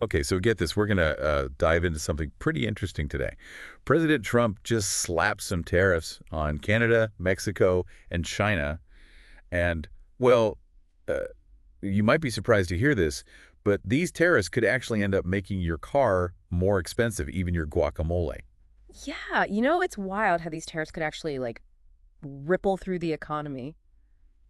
Okay, so get this. We're going to dive into something pretty interesting today. President Trump just slapped some tariffs on Canada, Mexico, and China. And, well, uh, you might be surprised to hear this, but these tariffs could actually end up making your car more expensive, even your guacamole. Yeah, it's wild how these tariffs could actually ripple through the economy,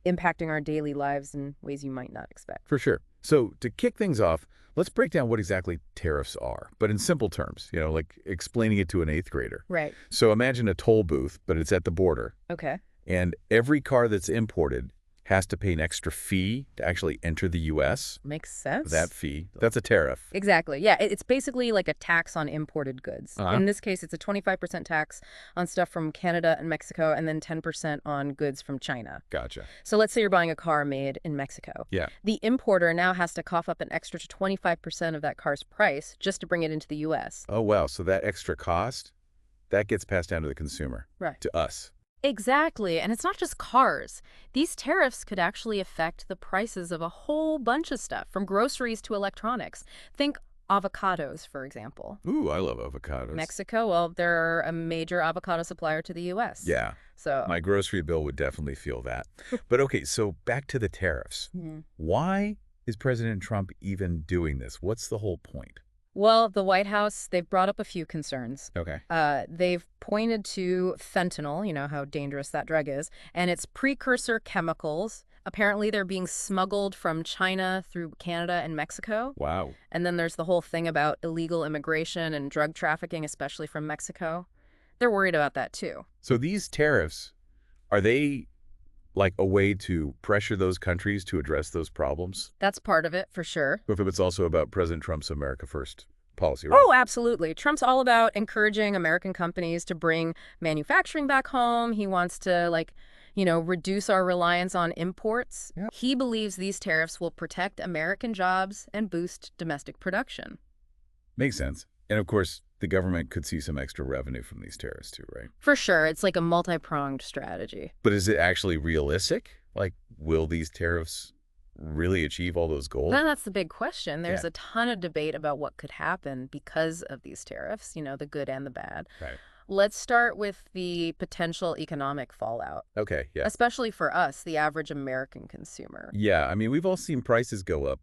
impacting our daily lives in ways you might not expect. For sure. So to kick things off, let's break down what exactly tariffs are, but in simple terms, like explaining it to an eighth grader. Right. So imagine a toll booth, but it's at the border. Okay. And every car that's imported has to pay an extra fee to actually enter the U.S. Makes sense. That fee, that's a tariff. Exactly. Yeah, it's basically like a tax on imported goods. Uh-huh. In this case, it's a 25% tax on stuff from Canada and Mexico, and then 10% on goods from China. Gotcha. So let's say you're buying a car made in Mexico. Yeah. The importer now has to cough up an extra to 25% of that car's price just to bring it into the U.S. Oh, wow. So that extra cost, that gets passed down to the consumer, Right. to us. Exactly. And it's not just cars. These tariffs could actually affect the prices of a whole bunch of stuff, from groceries to electronics. Think avocados, for example. Ooh, I love avocados. Mexico, well, they're a major avocado supplier to the U.S. Yeah. So, My grocery bill would definitely feel that. But okay, so back to the tariffs. Mhm. Why is President Trump even doing this? What's the whole point? Well, the White House, they've brought up a few concerns. Okay. They've pointed to fentanyl, how dangerous that drug is, and its precursor chemicals. Apparently, they're being smuggled from China through Canada and Mexico. Wow. And then there's the whole thing about illegal immigration and drug trafficking, especially from Mexico. They're worried about that, too. So these tariffs, are they like a way to pressure those countries to address those problems? That's part of it, for sure. Or if it's also about President Trump's America First policy, right? Oh, absolutely. Trump's all about encouraging American companies to bring manufacturing back home. He wants to, reduce our reliance on imports. Yeah. He believes these tariffs will protect American jobs and boost domestic production. Makes sense. And of course, the government could see some extra revenue from these tariffs too, right? For sure, it's like a multi-pronged strategy. But is it actually realistic? Like, will these tariffs really achieve all those goals? Well, that's the big question. There's Yeah. a ton of debate about what could happen because of these tariffs, the good and the bad. Right. Let's start with the potential economic fallout, Okay, yeah. especially for us, the average American consumer. Yeah, I mean, we've all seen prices go up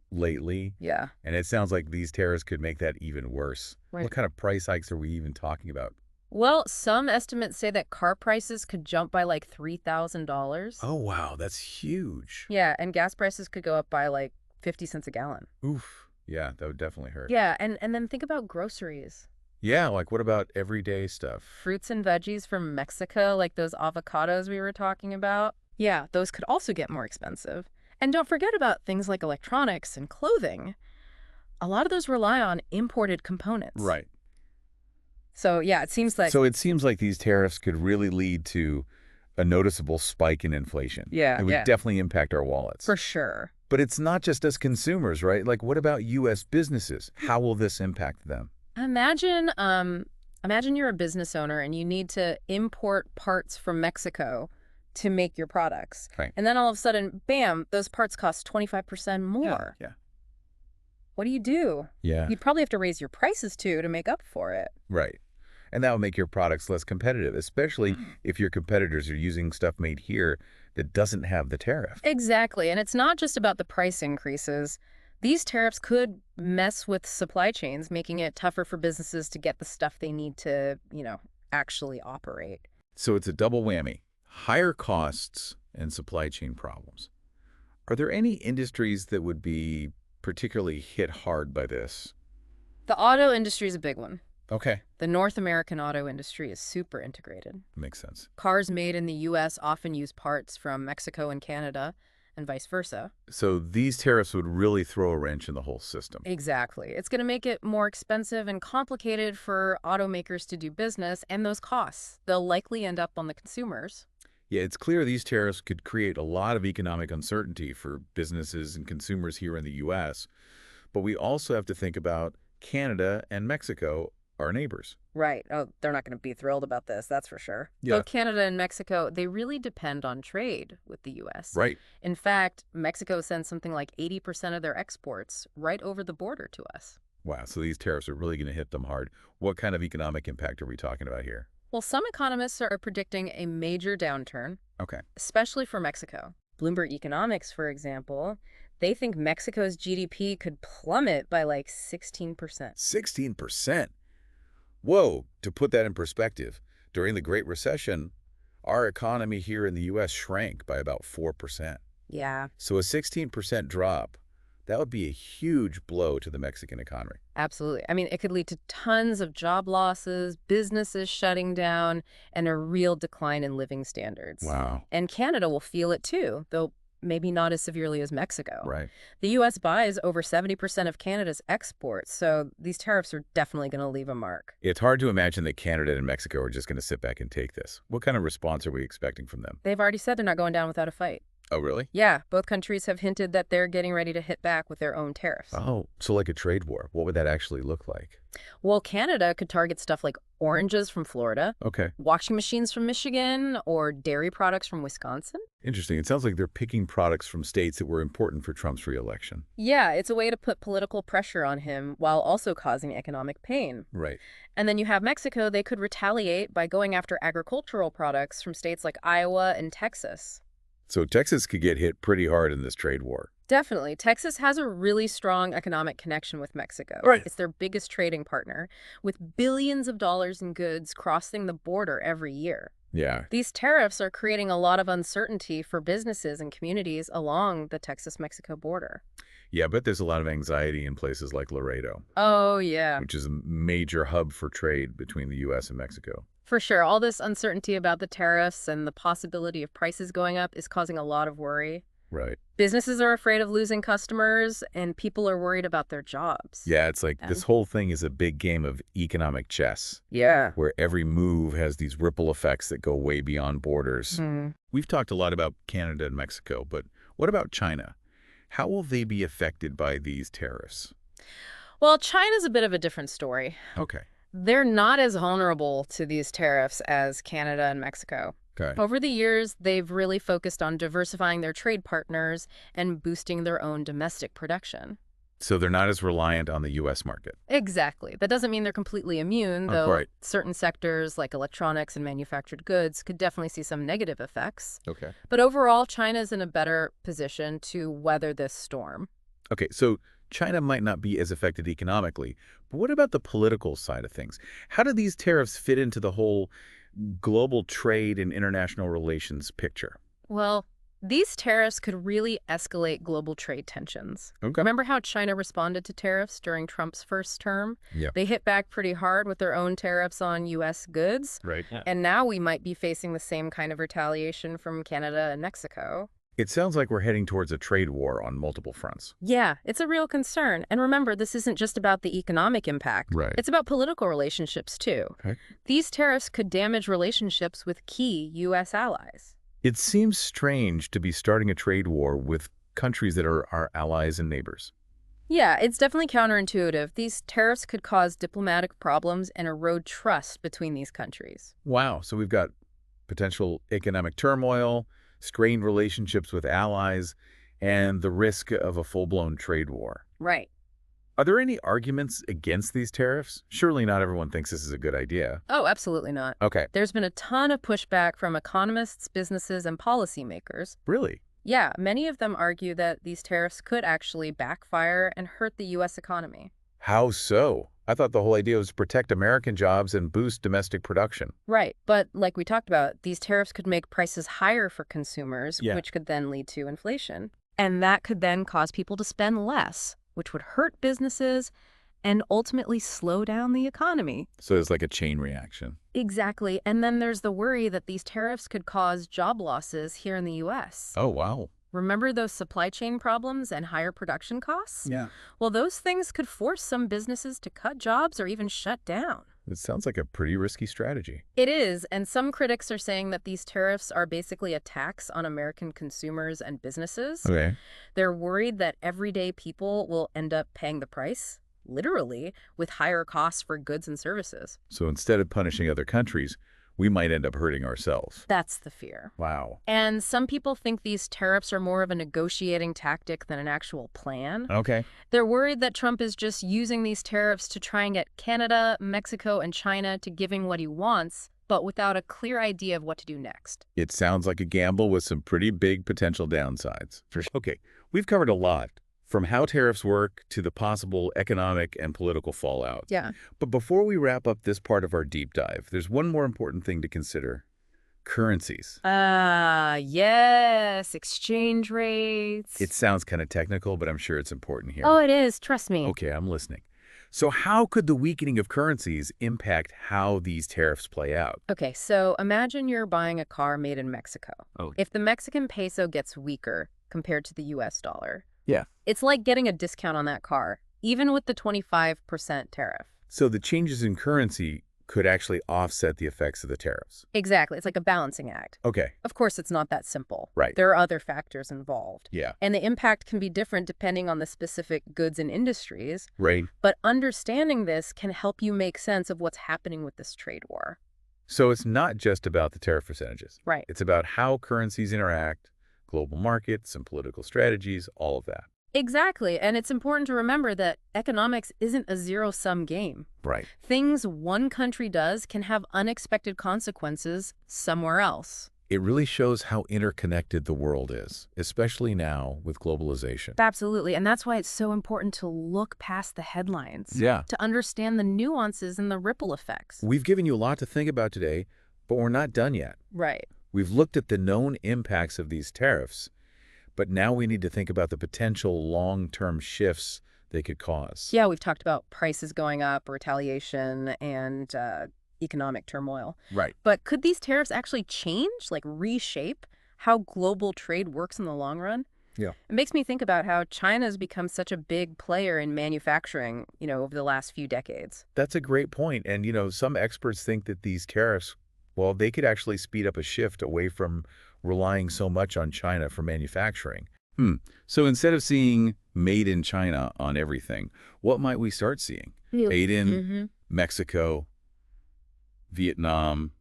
lately, Yeah. and it sounds like these tariffs could make that even worse. Right. What kind of price hikes are we even talking about? Well, some estimates say that car prices could jump by like $3,000. Oh, wow, that's huge. Yeah, and gas prices could go up by like 50 cents a gallon. Oof. Yeah, that would definitely hurt. Yeah, and then think about groceries. Yeah, like what about everyday stuff? Fruits and veggies from Mexico, like those avocados we were talking about. Yeah, those could also get more expensive. And don't forget about things like electronics and clothing. A lot of those rely on imported components. Right. So, yeah, it seems like... So it seems like these tariffs could really lead to a noticeable spike in inflation. Yeah, It would yeah. definitely impact our wallets. For sure. But it's not just us consumers, right? Like, what about U.S. businesses? How will this impact them? Imagine you're a business owner and you need to import parts from Mexico to make your products. Right. And then all of a sudden, bam, those parts cost 25% more. Yeah. What do you do? Yeah. You'd probably have to raise your prices too to make up for it. Right. And that will make your products less competitive, especially if your competitors are using stuff made here that doesn't have the tariff. Exactly. And it's not just about the price increases. These tariffs could mess with supply chains, making it tougher for businesses to get the stuff they need to, actually operate. So it's a double whammy. Higher costs and supply chain problems. Are there any industries that would be particularly hit hard by this? The auto industry is a big one. Okay. The North American auto industry is super integrated. Makes sense. Cars made in the U.S. often use parts from Mexico and Canada, and vice versa. So these tariffs would really throw a wrench in the whole system. Exactly. It's going to make it more expensive and complicated for automakers to do business, and those costs, they'll likely end up on the consumers. Yeah, it's clear these tariffs could create a lot of economic uncertainty for businesses and consumers here in the U.S., but we also have to think about Canada and Mexico our neighbors. Right. Oh, they're not going to be thrilled about this, that's for sure. Yeah. Both Canada and Mexico, they really depend on trade with the U.S. Right. In fact, Mexico sends something like 80% of their exports right over the border to us. Wow, so these tariffs are really going to hit them hard. What kind of economic impact are we talking about here? Well, some economists are predicting a major downturn, Okay. especially for Mexico. Bloomberg Economics, for example, they think Mexico's GDP could plummet by like 16%. 16%. Whoa, to put that in perspective, during the Great Recession, our economy here in the U.S. shrank by about 4%. Yeah, So a 16% drop, that would be a huge blow to the Mexican economy. absolutely. I mean, it could lead to tons of job losses, businesses shutting down, and a real decline in living standards. Wow. And Canada will feel it too, though maybe not as severely as Mexico. Right. The U.S. buys over 70% of Canada's exports, so these tariffs are definitely going to leave a mark. It's hard to imagine that Canada and Mexico are just going to sit back and take this. What kind of response are we expecting from them? They've already said they're not going down without a fight. Oh, really? Yeah, both countries have hinted that they're getting ready to hit back with their own tariffs. Oh, so like a trade war. What would that actually look like? Well, Canada could target stuff like oranges from Florida, Okay. washing machines from Michigan, or dairy products from Wisconsin. Interesting. It sounds like they're picking products from states that were important for Trump's reelection. Yeah, it's a way to put political pressure on him while also causing economic pain. Right. And then you have Mexico, they could retaliate by going after agricultural products from states like Iowa and Texas. So Texas could get hit pretty hard in this trade war. Definitely. Texas has a really strong economic connection with Mexico. Right. It's their biggest trading partner, with billions of dollars in goods crossing the border every year. Yeah. These tariffs are creating a lot of uncertainty for businesses and communities along the Texas-Mexico border. Yeah, but there's a lot of anxiety in places like Laredo, Oh, yeah. which is a major hub for trade between the U.S. and Mexico. For sure. All this uncertainty about the tariffs and the possibility of prices going up is causing a lot of worry. Right. Businesses are afraid of losing customers, and people are worried about their jobs. Yeah, it's like this And- whole thing is a big game of economic chess, Yeah. where every move has these ripple effects that go way beyond borders. We've talked a lot about Canada and Mexico, but what about China? How will they be affected by these tariffs? Well, China's a bit of a different story. Okay. They're not as vulnerable to these tariffs as Canada and Mexico. Okay. Over the years, they've really focused on diversifying their trade partners and boosting their own domestic production. So they're not as reliant on the U.S. market. Exactly. That doesn't mean they're completely immune, Oh, though right. certain sectors like electronics and manufactured goods could definitely see some negative effects. Okay. But overall, China's in a better position to weather this storm. Okay, so China might not be as affected economically, but what about the political side of things? How do these tariffs fit into the whole global trade and international relations picture? Well, these tariffs could really escalate global trade tensions. Okay. Remember how China responded to tariffs during Trump's first term? Yeah. They hit back pretty hard with their own tariffs on U.S. goods. Right. Yeah. And now we might be facing the same kind of retaliation from Canada and Mexico. It sounds like we're heading towards a trade war on multiple fronts. Yeah, it's a real concern. And remember, this isn't just about the economic impact. Right. It's about political relationships, too. Okay. These tariffs could damage relationships with key U.S. allies. It seems strange to be starting a trade war with countries that are our allies and neighbors. Yeah, it's definitely counterintuitive. These tariffs could cause diplomatic problems and erode trust between these countries. Wow, so we've got potential economic turmoil, strained relationships with allies, and the risk of a full-blown trade war. Right. Are there any arguments against these tariffs? Surely not everyone thinks this is a good idea. Oh, absolutely not. Okay. There's been a ton of pushback from economists, businesses, and policymakers. Really? Yeah, many of them argue that these tariffs could actually backfire and hurt the U.S. economy. How so? I thought the whole idea was to protect American jobs and boost domestic production. Right, but like we talked about, these tariffs could make prices higher for consumers, Yeah. which could then lead to inflation. And that could then cause people to spend less, which would hurt businesses and ultimately slow down the economy. So it's like a chain reaction. Exactly. And then there's the worry that these tariffs could cause job losses here in the U.S. Oh, wow. Remember those supply chain problems and higher production costs? Yeah. Well, those things could force some businesses to cut jobs or even shut down. It sounds like a pretty risky strategy. It is, and some critics are saying that these tariffs are basically a tax on American consumers and businesses. Okay. They're worried that everyday people will end up paying the price. literally, with higher costs for goods and services. So instead of punishing other countries, we might end up hurting ourselves. That's the fear. Wow. And some people think these tariffs are more of a negotiating tactic than an actual plan. Okay. They're worried that Trump is just using these tariffs to try and get Canada, Mexico, and China to giving what he wants, but without a clear idea of what to do next. It sounds like a gamble with some pretty big potential downsides. Okay, we've covered a lot, from how tariffs work to the possible economic and political fallout. Yeah. But before we wrap up this part of our deep dive, there's one more important thing to consider. Currencies. Yes, exchange rates. It sounds kind of technical, but I'm sure it's important here. Oh, it is. Trust me. Okay, I'm listening. So how could the weakening of currencies impact how these tariffs play out? Okay, so imagine you're buying a car made in Mexico. Oh. If the Mexican peso gets weaker compared to the US dollar, Yeah. it's like getting a discount on that car, even with the 25% tariff. So the changes in currency could actually offset the effects of the tariffs. Exactly. It's like a balancing act. Okay. Of course, it's not that simple. Right. There are other factors involved. Yeah. And the impact can be different depending on the specific goods and industries. Right. But understanding this can help you make sense of what's happening with this trade war. So it's not just about the tariff percentages. Right. It's about how currencies interact, global markets and political strategies, all of that. Exactly. And it's important to remember that economics isn't a zero-sum game. Right. Things one country does can have unexpected consequences somewhere else. It really shows how interconnected the world is, especially now with globalization. Absolutely. And that's why it's so important to look past the headlines. Yeah. To understand the nuances and the ripple effects. We've given you a lot to think about today, but we're not done yet. Right. We've looked at the known impacts of these tariffs, but now we need to think about the potential long-term shifts they could cause. Yeah, we've talked about prices going up, retaliation, and economic turmoil. Right. But could these tariffs actually change, like reshape, how global trade works in the long run? Yeah. It makes me think about how China's become such a big player in manufacturing, over the last few decades. That's a great point. And, some experts think that these tariffs, well, they could actually speed up a shift away from relying so much on China for manufacturing. So instead of seeing made in China on everything, what might we start seeing? Made in Mexico, Vietnam,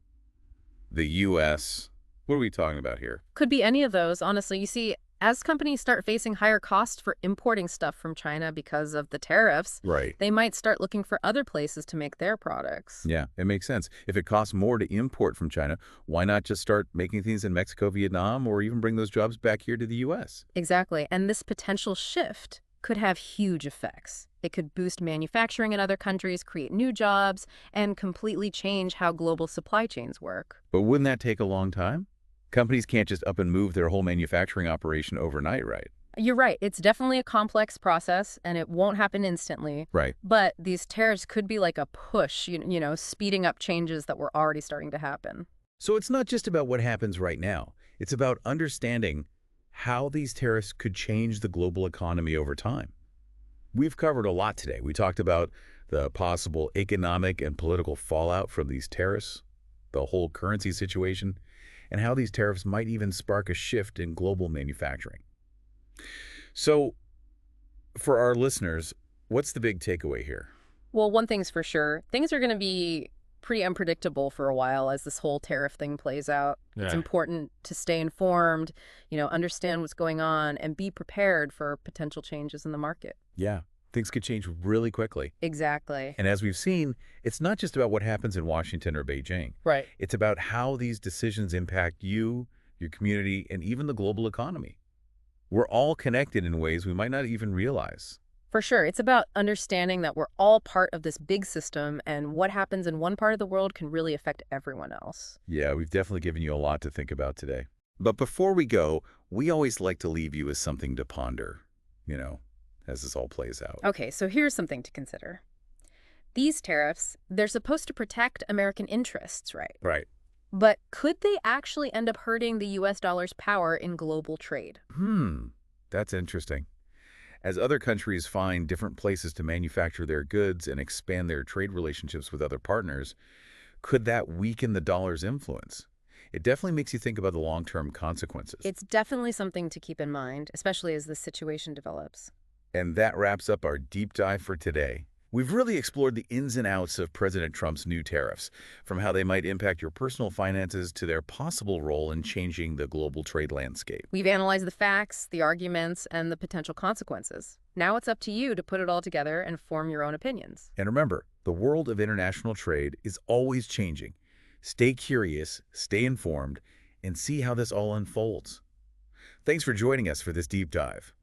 the U.S. What are we talking about here? Could be any of those, honestly. You see, as companies start facing higher costs for importing stuff from China because of the tariffs, Right. they might start looking for other places to make their products. Yeah, it makes sense. If it costs more to import from China, why not just start making things in Mexico, Vietnam, or even bring those jobs back here to the U.S.? Exactly. And this potential shift could have huge effects. It could boost manufacturing in other countries, create new jobs, and completely change how global supply chains work. But wouldn't that take a long time? Companies can't just up and move their whole manufacturing operation overnight, right? You're right. It's definitely a complex process, and it won't happen instantly. Right. But these tariffs could be like a push, speeding up changes that were already starting to happen. So it's not just about what happens right now. It's about understanding how these tariffs could change the global economy over time. We've covered a lot today. We talked about the possible economic and political fallout from these tariffs, the whole currency situation, and how these tariffs might even spark a shift in global manufacturing. So, for our listeners, what's the big takeaway here? Well, one thing's for sure. Things are going to be pretty unpredictable for a while as this whole tariff thing plays out. It's important to stay informed, understand what's going on, and be prepared for potential changes in the market. Yeah, things could change really quickly. Exactly. And as we've seen, it's not just about what happens in Washington or Beijing. Right. It's about how these decisions impact you, your community, and even the global economy. We're all connected in ways we might not even realize. For sure. It's about understanding that we're all part of this big system, and what happens in one part of the world can really affect everyone else. Yeah, we've definitely given you a lot to think about today. But before we go, we always like to leave you with something to ponder, as this all plays out. Okay, so here's something to consider. These tariffs, they're supposed to protect American interests, right? Right. But could they actually end up hurting the U.S. dollar's power in global trade? That's interesting. As other countries find different places to manufacture their goods and expand their trade relationships with other partners, could that weaken the dollar's influence? It definitely makes you think about the long-term consequences. It's definitely something to keep in mind, especially as this situation develops. And that wraps up our deep dive for today. We've really explored the ins and outs of President Trump's new tariffs, from how they might impact your personal finances to their possible role in changing the global trade landscape. We've analyzed the facts, the arguments, and the potential consequences. Now it's up to you to put it all together and form your own opinions. And remember, the world of international trade is always changing. Stay curious, stay informed, and see how this all unfolds. Thanks for joining us for this deep dive.